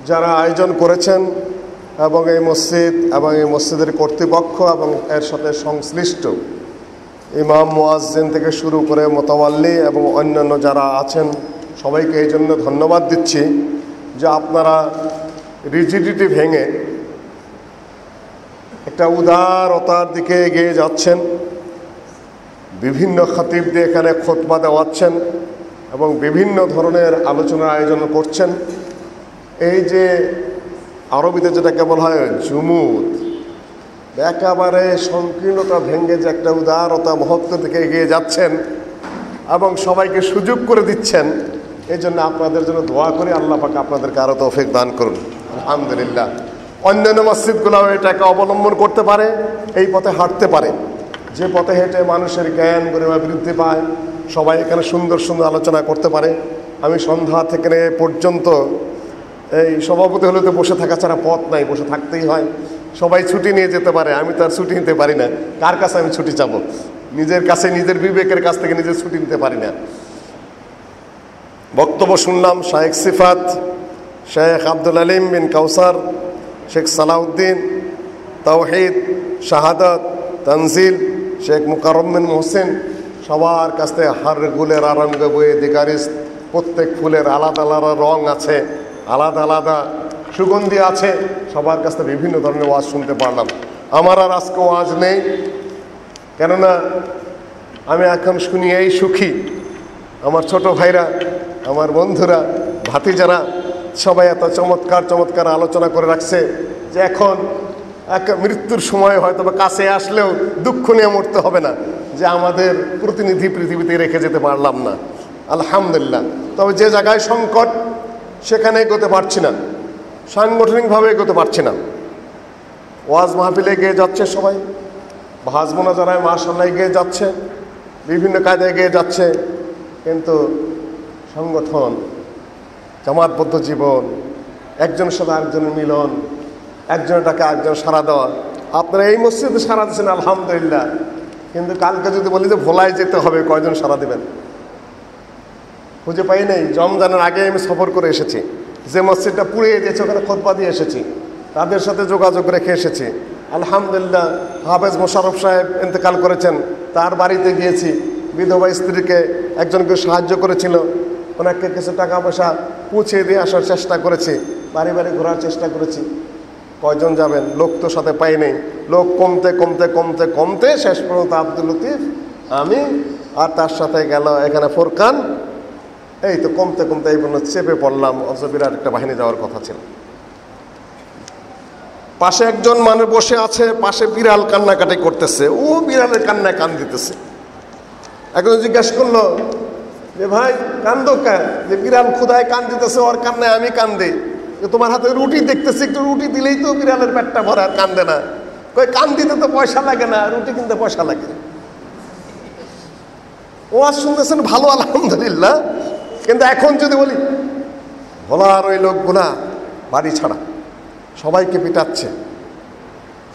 যারা আয়োজন করেছেন এবং এই মসজিদ এবং এই মসজিদের কর্তৃপক্ষ এবং এর সাথে সংশ্লিষ্ট ইমাম মুয়াজ্জিন থেকে শুরু করে মোতাওয়াল্লি এবং অন্যান্য যারা আছেন সবাইকে এই জন্য ধন্যবাদ দিচ্ছি যে আপনারা রিজিডিটি ভেঙে একটা উদারতার দিকে এগিয়ে যাচ্ছেন। বিভিন্ন খতিব দিয়ে এখানে খুতবা দেওয়াচ্ছেন এবং বিভিন্ন ধরনের আলোচনার আয়োজন করছেন। এই যে আরবিতে যেটাকে বলা হয় জুমুদ, একেবারে সংকীর্ণতা ভেঙে যে একটা উদারতা মহত্ব দিকে এগিয়ে যাচ্ছেন এবং সবাইকে সুযোগ করে দিচ্ছেন, এই জন্য আপনাদের জন্য দোয়া করি আল্লাহ পাক আপনাদেরকে আরও তৌফিক দান করুন। আলহামদুলিল্লাহ। অন্যান্য মসজিদগুলোও এটাকে অবলম্বন করতে পারে, এই পথে হাঁটতে পারে, যে পথে হেঁটে মানুষের জ্ঞান গরিমা বৃদ্ধি পায়, সবাই এখানে সুন্দর সুন্দর আলোচনা করতে পারে। আমি সন্ধ্যা থেকে পর্যন্ত এই সভাপতি হলে তো বসে থাকা ছাড়া পথ নাই, বসে থাকতেই হয়। সবাই ছুটি নিয়ে যেতে পারে, আমি তো আর ছুটি নিতে পারি না। কার কাছে আমি ছুটি চাবো? নিজের কাছে, নিজের বিবেকের কাছ থেকে নিজের ছুটি নিতে পারি না। বক্তব্য শুনলাম শায়েখ সিফাত, শেখ আব্দুল আলিম বিন কাউসার, শেখ সালাউদ্দিন, তাওহিদ, শাহাদাত, তানজিল, শেখ মুকাররম বিন মোহসেন। সবার কাছ থেকে হার গুলের আরঙ্গ বয়ে দিগারিস, প্রত্যেক ফুলের আলাদা আলাদা রং আছে, আলাদা আলাদা সুগন্ধি আছে। সবার কাছ থেকে বিভিন্ন ধরনের ওয়াজ শুনতে পারলাম। আমার আর আজকে ওয়াজ নেই, কেননা আমি এখন শুনি এই সুখী। আমার ছোট ভাইরা, আমার বন্ধুরা, ভাতিজারা সবাই এত চমৎকার চমৎকার আলোচনা করে রাখছে যে এখন এক মৃত্যুর সময় হয়তো বা কাছে আসলেও দুঃখ নিয়ে মরতে হবে না যে আমাদের প্রতিনিধি পৃথিবীতে রেখে যেতে পারলাম না। আলহামদুলিল্লাহ। তবে যে জায়গায় সংকট সেখানে এগোতে পারছি না, সাংগঠনিকভাবে এগোতে পারছি না। ওয়াজ মাহফিলে এগিয়ে যাচ্ছে সবাই, ভাজ মোনাজারায় মাশাআল্লাহ এগিয়ে যাচ্ছে, বিভিন্ন কায়দায় এগিয়ে যাচ্ছে, কিন্তু সংগঠন, জামাতবদ্ধ জীবন, একজনের সাথে আরেকজনের মিলন, একজনটাকে আরেকজন সাড়া দেওয়া। আপনারা এই মসজিদে সাড়া দিচ্ছেন আলহামদুলিল্লাহ, কিন্তু কালকে যদি বলি যে ভোলায় যেতে হবে, কয়জন সাড়া দেবেন? খুঁজে পাই নেই। রমজানের আগে আমি সফর করে এসেছি, যে মসজিদটা পুড়িয়ে গেছে ওখানে খুতবা দিয়ে এসেছি, তাদের সাথে যোগাযোগ রেখে এসেছি। আলহামদুলিল্লাহ। হাফেজ মোশাররফ সাহেব ইন্তেকাল করেছেন, তার বাড়িতে গিয়েছি, বিধবা স্ত্রীকে একজনকে সাহায্য করেছিল, ওনাকে কিছু টাকা পয়সা পৌঁছে দিয়ে আসার চেষ্টা করেছি, বাড়ি বাড়ি ঘোরার চেষ্টা করেছি। কয়জন যাবেন? লোক তো সাথে পাই নেই। লোক কমতে কমতে কমতে কমতে শেষ পর্যন্ত আব্দুল লতিফ, আমি আর তার সাথে গেল এখানে ফোরকান। এই তো কমতে কমতে এই পর্যন্ত চেপে পড়লাম, অথচ বিরাট একটা বাহিনী যাওয়ার কথা ছিল। পাশে একজন মানুষ বসে আছে, পাশে বিড়াল কান্নাকাটি করতেছে, ও বিড়ালের কান্নায় কান দিতেছে। একজন জিজ্ঞাসা করলো যে ভাই কান্দো কেন? যে বিড়াল ক্ষুধায় কান দিতেছে, ওর কান্নায় আমি কান্দি। তোমার হাতে রুটি দেখতেছি, একটু রুটি দিলেই তো বিড়ালের পেটটা ভরে, আর কান্দে না। কই কান দিতে তো পয়সা লাগে না, রুটি কিনতে পয়সা লাগে। ওয়াজ শুনতেছেন ভালো, আলহামদুলিল্লাহ। কিন্তু এখন যদি বলি ভোলার ওই লোকগুলা বাড়ি ছাড়া সবাইকে পিটাচ্ছে,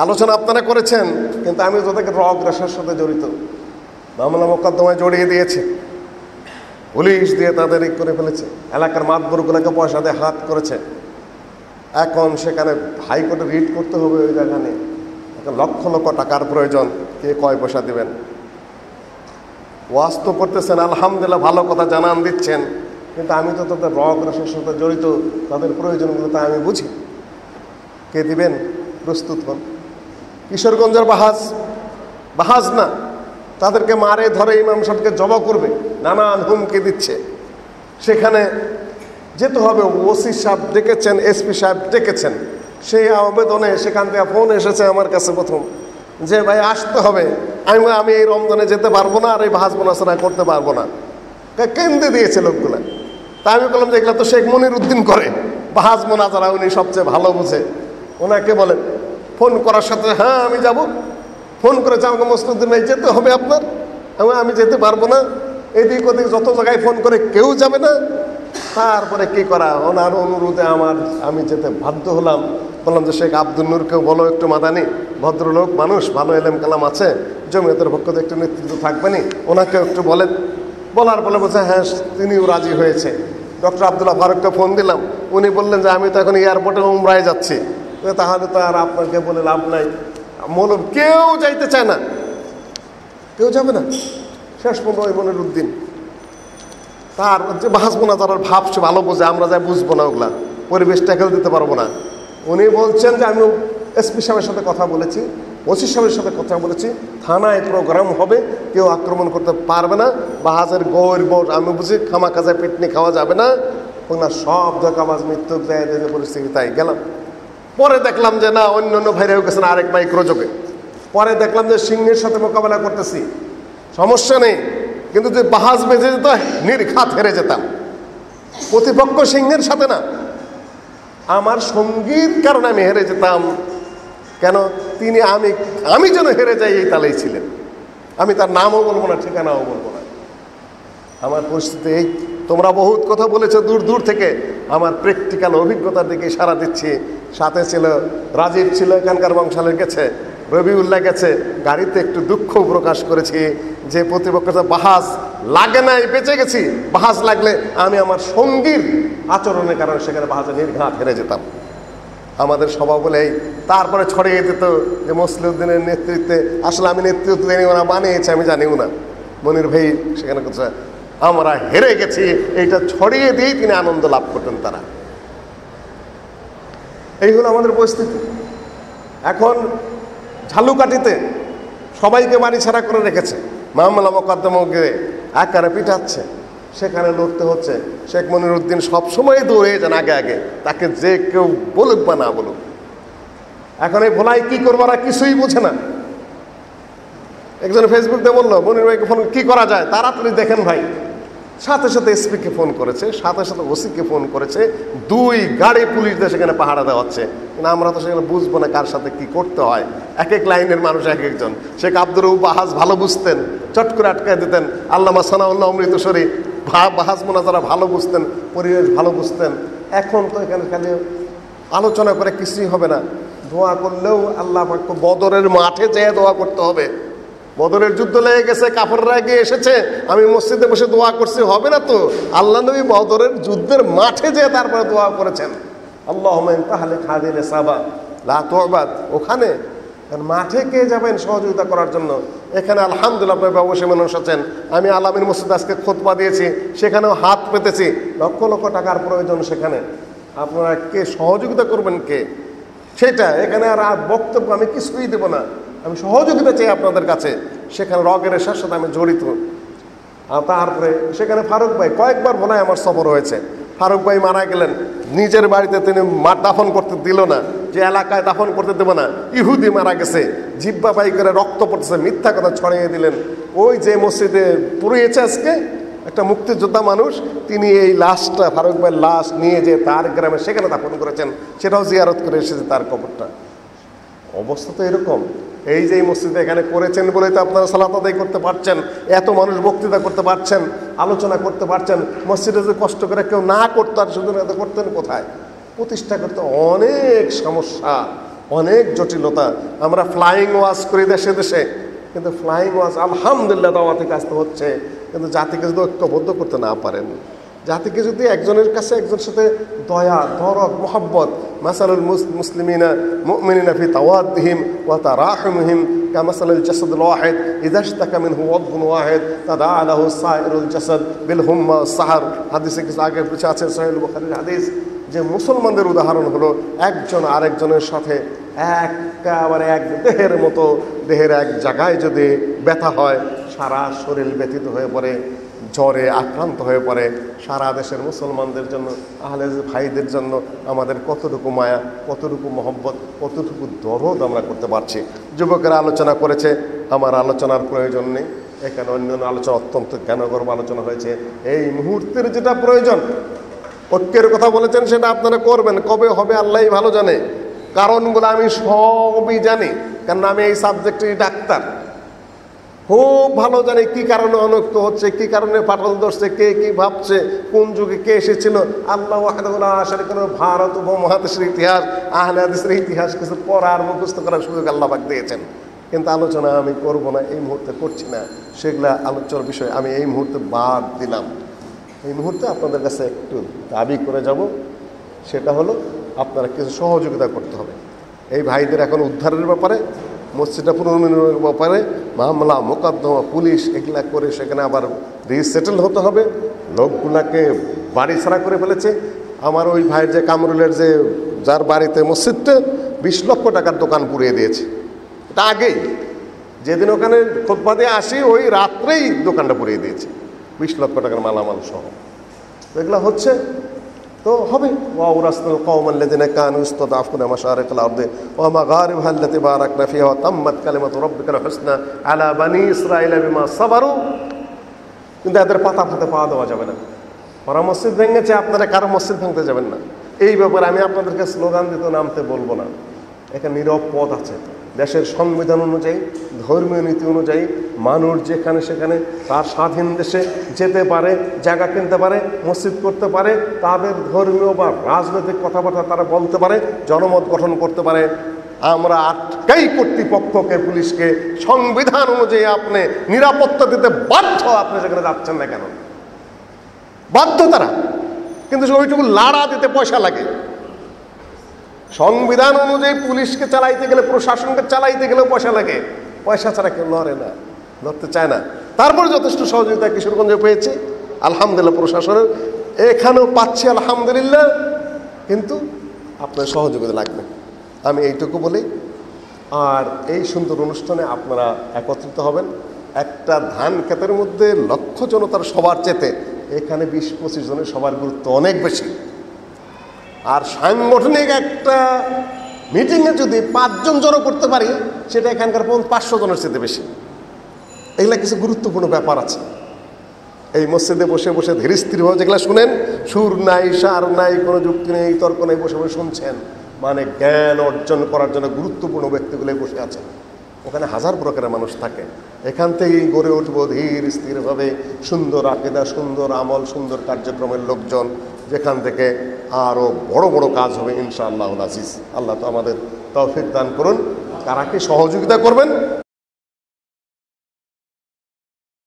আলোচনা আপনারা করেছেন, কিন্তু আমি তাদেরকে অগ্রাসের সাথে জড়িত, মামলা মোকদ্দমায় জড়িয়ে দিয়েছে, পুলিশ দিয়ে তাদের করে ফেলেছে, এলাকার মাতবরগুলোকে পয়সা দিয়ে হাত করেছে। এখন সেখানে হাইকোর্টে রিট করতে হবে, ওই জায়গা নিয়ে লক্ষ লক্ষ টাকার প্রয়োজন, কে কয় পয়সা দেবেন? ওয়াজ তো করতেছেন আলহামদুলিল্লাহ, ভালো কথা জানান দিচ্ছেন, কিন্তু আমি তো তাদের অগ্রাসের সাথে জড়িত, তাদের প্রয়োজনগুলো তা আমি বুঝি। কে দিবেন? প্রস্তুত হন। কিশোরগঞ্জের বাহাজ না, তাদেরকে মারে ধরে ইমাম সাহেবকে জবা করবে, নানান হুমকি দিচ্ছে। সেখানে যেতে হবে, ওসি সাহেব ডেকেছেন, এসপি সাহেব ডেকেছেন। সেই আবেদনে সেখান থেকে ফোন এসেছে আমার কাছে প্রথম, যে ভাই আসতে হবে। আমি এই রমজানে যেতে পারবো না, আর এই ভাজ মোনাজারা করতে পারবো না। কেন্দ্রে দিয়েছে লোকগুলা। তা আমি বললাম যে এগুলো তো শেখ মুনির উদ্দিন করে, ভাজ মোনাজারা উনি সবচেয়ে ভালো বুঝে, ওনাকে বলেন। ফোন করার সাথে হ্যাঁ আমি যাব। ফোন করেছে আমাকে, মুসলিহ উদ্দিন ভাই যেতে হবে আপনার। আমি যেতে পারবো না। এদিক ওদিক যত জায়গায় ফোন করে কেউ যাবে না। তারপরে কি করা, ওনার অনুরোধে আমি যেতে বাধ্য হলাম। বললাম যে শেখ আব্দুল নূরকেও বলো একটু, মাদানি ভদ্রলোক মানুষ, ভালো এলেম কালাম আছে, জমিয়তের পক্ষ থেকে একটু নেতৃত্ব থাকবেনি, ওনাকে একটু বলেন। বলার বলে বলছে হ্যাঁ তিনিও রাজি হয়েছে। ডক্টর আবদুল্লাহ ফারুককে ফোন দিলাম, উনি বললেন যে আমি তো এখন এয়ারপোর্টে উমরায় যাচ্ছি। তাহলে তো আর আপনাকে বলে লাভ নাই। মৌলভী কেউ যাইতে চায় না, কেউ যাবে না। শেষ পর্যন্ত ওই মনির উদ্দিন তার যে বাহাসবো না, তার ভাব সে ভালো বোঝে, আমরা যা বুঝবো না, ওগুলা পরিবেশটাকেও দিতে পারবো না। উনি বলছেন যে আমি এসপি সাহেবের সাথে কথা বলেছি, ওসি সাহেবের সাথে কথা বলেছি, থানায় প্রোগ্রাম হবে, কেউ আক্রমণ করতে পারবে না। বাহাজের গৌর বোট আমি বুঝি খামা কাজে পিটনি খাওয়া যাবে না, ওনার সব ধোকাবাজ মৃত্যু দেয় পরিস্থিতি। তাই গেলাম। পরে দেখলাম যে না, অন্য অন্য ভাইরাও গেছেন আরেক মাইক্রোযোগে। পরে দেখলাম যে সিংহের সাথে মোকাবেলা করতেছি, সমস্যা নেই, কিন্তু যে বাহাজ বেঁচে যেত নির্ঘাত হেরে যেতাম। প্রতিপক্ষ সিংহের সাথে না, আমার সঙ্গীর কারণে আমি হেরে যেতাম। কেন? তিনি আমি যেন হেরে যাই এই তালেই ছিলেন। আমি তার নামও বলবো না, ঠিকানাও বলবো না। আমার পরিস্থিতি এই। তোমরা বহুত কথা বলেছো দূর দূর থেকে, আমার প্র্যাকটিক্যাল অভিজ্ঞতার দিকে ইশারা দিচ্ছি। সাথে ছিল রাজীব, ছিল এখানকার বংশালের, গেছে রবিউল্লাহ, গেছে। গাড়িতে একটু দুঃখ প্রকাশ করেছি যে প্রতিপক্ষটা বাহাজ লাগে নাই, বেঁচে গেছি। বাহাজ লাগলে আমি আমার সঙ্গীর আচরণের কারণে সেখানে বাহাজে নির্ঘাত হেরে যেতাম। আমাদের স্বভাব বলেই। তারপরে ছড়িয়ে দিত যে মুসলিহ উদ্দিনের নেতৃত্বে, আসলে আমি নেতৃত্ব দিই ওরা বানিয়েছে, আমি জানিও না। মনির ভাই সেখানে করছে আমরা হেরে গেছি, এইটা ছড়িয়ে দিয়েই তিনি আনন্দ লাভ করতেন তারা। এই হলো আমাদের পরিস্থিতি। এখন ঝালুকাঠিতে সবাইকে বাড়ি ছাড়া করে রেখেছে, মামলা মোকদ্দমাকে আকারে পিটাচ্ছে, সেখানে লড়তে হচ্ছে। শেখ মনির উদ্দিন সবসময় দৌড়ে যান আগে আগে, তাকে যে কেউ বলুক বা না বলুক। এখন এই ভোলাই কি করবো, আর কিছুই বোঝে না। একজন ফেসবুক দিয়ে বললো মনির ভাইকে ফোন কি করা যায়, তাড়াতাড়ি দেখেন ভাই। সাথে সাথে এসপিকে ফোন করেছে, সাথে সাথে ওসিকে ফোন করেছে, 2 গাড়ি পুলিশ দিয়ে সেখানে পাহারা দেওয়া হচ্ছে। কিন্তু আমরা তো সেখানে বুঝবো না কার সাথে কি করতে হয়। এক এক লাইনের মানুষ এক একজন। শেখ আব্দুর রউফ বাহাজ ভালো বুঝতেন, চট করে আটকায় দিতেন। আল্লামা সানাউল্লাহ অমৃতসরী বাহাজ মোনাজারা ভালো বুঝতেন, পরিবেশ ভালো বুঝতেন। এখন তো এখানে খালি আলোচনা করে কিছুই হবে না। দোয়া করলেও আল্লাহ পাক, বদরের মাঠে যেয়ে দোয়া করতে হবে। বদরের যুদ্ধ লেগে গেছে, কাফেররা এগিয়ে এসেছে, আমি মসজিদে বসে দোয়া করছি, হবে না তো। আল্লাহ নবী বদরের যুদ্ধের মাঠে যেয়ে তারপরে দোয়া করেছেন, আল্লাহুম্মা তাহলে খাদিলে সাবা লা তুবাদ। ওখানে মাঠে কে যাবেন সহযোগিতা করার জন্য? এখানে আলহামদুলিল্লাহ আপনার ব্যবসায়ী মানুষ আছেন। আমি আলামিন মসজিদ আজকে খুতবা দিয়েছি, সেখানেও হাত পেতেছি। লক্ষ লক্ষ টাকার প্রয়োজন সেখানে, আপনারা কে সহযোগিতা করবেন কে? সেটা এখানে আর বক্তব্য আমি কিছুই দেবো না, আমি সহযোগিতা চাই আপনাদের কাছে। সেখানে রগের সাথে আমি জড়িত। আর তারপরে সেখানে ফারুক ভাই কয়েকবার ভোলায় আমার সফর হয়েছে। ফারুক ভাই মারা গেলেন, নিজের বাড়িতে তিনি দাফন করতে দিল না, যে এলাকায় দাফন করতে দেবো না। ইহুদি মারা গেছে, জিব্বা বাই করে রক্ত পড়তেছে, মিথ্যা কথা ছড়িয়ে দিলেন। ওই যে মসজিদে পুড়িয়েছে আজকে একটা মুক্তিযোদ্ধা মানুষ, তিনি এই লাশটা, ফারুক ভাইয়ের লাশ নিয়ে যে তার গ্রামে সেখানে দাফন করেছেন, সেটাও জিয়ারত করে এসেছে তার কবরটা। অবস্থা তো এরকম। এই যে মসজিদে এখানে করেছেন বলেই তো আপনারা সালাত আদায় করতে পারছেন, এত মানুষ বক্তৃতা করতে পারছেন, আলোচনা করতে পারছেন। মসজিদে যে কষ্ট করে কেউ না করতো, আর শুধু এত করতেন কোথায়? প্রতিষ্ঠা করতে অনেক সমস্যা, অনেক জটিলতা। আমরা ফ্লাইং ওয়াজ করি দেশে দেশে, কিন্তু ফ্লাইং ওয়াজ আলহামদুলিল্লাহ দাওয়াতে কাজ তো হচ্ছে, কিন্তু জাতিকে যদি ঐক্যবদ্ধ করতে না পারেন, জাতিকে যদি একজনের কাছে একজনের সাথে দয়া, দরদ, মোহাব্বত, মাসালুল মুসলিমিনা মুমিনিনা ফি তাওয়াদ্দিহিম ওয়া তারাহুমিহিম কামাসালিল জাসাদিল ওয়াহিদ ইযা ইশতাকা মিনহু ওয়াদহুন ওয়াহিদ তাদাআ লাহু সাইরুল জাসাদ বিল হুম্মা ওয়াস সাহার। হাদিসে কিছু আগে পিছে আছে, সহিহ বুখারীর হাদিস, যে মুসলমানদের উদাহরণ হলো একজন আরেকজনের সাথে একেবারে এক দেহের মতো। দেহের এক জায়গায় যদি ব্যথা হয়, সারা শরীর ব্যথিত হয়ে পড়ে, জ্বরে আক্রান্ত হয়ে পড়ে। সারা দেশের মুসলমানদের জন্য, আহলে ভাইদের জন্য আমাদের কতটুকু মায়া, কতটুকু মহব্বত, কতটুকু দরদ আমরা করতে পারছি। যুবকেরা আলোচনা করেছে, আমার আলোচনার প্রয়োজন নেই। এখানে অন্যান্য আলোচনা অত্যন্ত জ্ঞানগর্ভ আলোচনা হয়েছে। এই মুহূর্তের যেটা প্রয়োজন, ঐক্যের কথা বলেছেন, সেটা আপনারা করবেন। কবে হবে আল্লাহই ভালো জানে। কারণগুলো আমি সবই জানি, কারণ আমি এই সাবজেক্টেরই ডাক্তার। খুব ভালো জানি কি কারণে অনৈক্য হচ্ছে, কি কারণে ফাটল ধরছে, কে কি ভাবছে, কোন যুগে কে এসেছিল। আল্লাহ ওয়াহদাহু লা শারীকা লাহু, ভারত উপমহাদেশের ইতিহাস, আহলে হাদিসের ইতিহাস কিছু পড়ার মুখস্থ করার সুযোগ আল্লাহ পাক দিয়েছেন। কিন্তু আলোচনা আমি করব না, এই মুহূর্তে করছি না। সেগুলা আলোচনার বিষয় আমি এই মুহূর্তে বাদ দিলাম। এই মুহূর্তে আপনাদের কাছে একটু দাবি করে যাব, সেটা হলো আপনারা কিছু সহযোগিতা করতে হবে। এই ভাইদের এখন উদ্ধারের ব্যাপারে, মসজিদটা পুনর্নির্মাণের ব্যাপারে মামলা মোকদ্দমা পুলিশ এগুলা করে সেখানে আবার রিসেটেল হতে হবে। লোকগুলাকে বাড়ি ছাড়া করে ফেলেছে। আমার ওই ভাইয়ের যে কামরুলের যে যার বাড়িতে মসজিদটা 20 লক্ষ টাকার দোকান পুড়িয়ে দিয়েছে। এটা আগেই যেদিন ওখানে খুতবা দিয়ে আসি ওই রাত্রেই দোকানটা পুড়িয়ে দিয়েছে 20 লক্ষ টাকার মালামাল সহ। এগুলো হচ্ছে তো হবে। ওয়াউরাসনাল কওমাল্লাযিনা কানু ইসতাদআফুনা মাশারিকাল আরদি ওয়া মাগারিবহা আল্লাতী বারাকনা ফিহা ওয়া তাম্মাত কালিমাতু রাব্বিকাল হুসনা আলা বানি ইসরাঈলা বিমা সাবারু। কিন্তু এদের পাতা ফাতে পাওয়া দেওয়া যাবে না। ওরা মসজিদ ভেঙেছে, আপনারা কারো মসজিদ ভাঙতে যাবেন না। এই ব্যাপারে আমি আপনাদেরকে স্লোগান দিতে নামতে বলবো না। এখানে নীরব পথ আছে। দেশের সংবিধান অনুযায়ী, ধর্মীয় নীতি অনুযায়ী মানুষ যেখানে সেখানে তার স্বাধীন দেশে যেতে পারে, জায়গা কিনতে পারে, মসজিদ করতে পারে, তাদের ধর্মীয় বা রাজনৈতিক কথাবার্তা তারা বলতে পারে, জনমত গঠন করতে পারে। আমরা আটকাই কর্তৃপক্ষকে, পুলিশকে সংবিধান অনুযায়ী আপনি নিরাপত্তা দিতে বাধ্য। আপনি সেখানে যাচ্ছেন না কেন? বাধ্য তারা, কিন্তু ওইটুকু লাড়া দিতে পয়সা লাগে। সংবিধান অনুযায়ী পুলিশকে চালাইতে গেলে, প্রশাসনকে চালাইতে গেলেও পয়সা লাগে। পয়সা ছাড়া কেউ লড়ে না, লড়তে চায় না। তারপরে যথেষ্ট সহযোগিতা কিশোরগঞ্জে পেয়েছি আলহামদুলিল্লাহ, প্রশাসনের এখানেও পাচ্ছি আলহামদুলিল্লাহ, কিন্তু আপনার সহযোগিতা লাগবে। আমি এইটুকু বলি। আর এই সুন্দর অনুষ্ঠানে আপনারা একত্রিত হবেন। একটা ধান ক্ষেতের মধ্যে লক্ষ জনতার সবার চেতে এখানে 20-25 জনের সবার গুরুত্ব অনেক বেশি। আর সাংগঠনিক একটা মিটিংয়ে যদি 5 জন জড়ো করতে পারি, সেটা এখানকার 500 জনের চেয়ে বেশি। এগুলা কিছু গুরুত্বপূর্ণ ব্যাপার আছে। এই মসজিদে বসে বসে ধীর স্থিরভাবে যেগুলো শুনেন, সুর নাই, সার নাই, কোনো যুক্তি নেই, তর্ক নেই, বসে বসে শুনছেন, মানে জ্ঞান অর্জন করার জন্য গুরুত্বপূর্ণ ব্যক্তিগুলোই বসে আছেন। ওখানে হাজার প্রকারের মানুষ থাকে। এখান থেকেই গড়ে উঠবো ধীর স্থিরভাবে সুন্দর আকীদা, সুন্দর আমল, সুন্দর কার্যক্রমের লোকজন, যেখান থেকে আরও বড় বড় কাজ হবে ইনশাআল্লাহুল আজিজ। আল্লাহ তো আমাদের তৌফিক দান করুন। কারা কি সহযোগিতা করবেন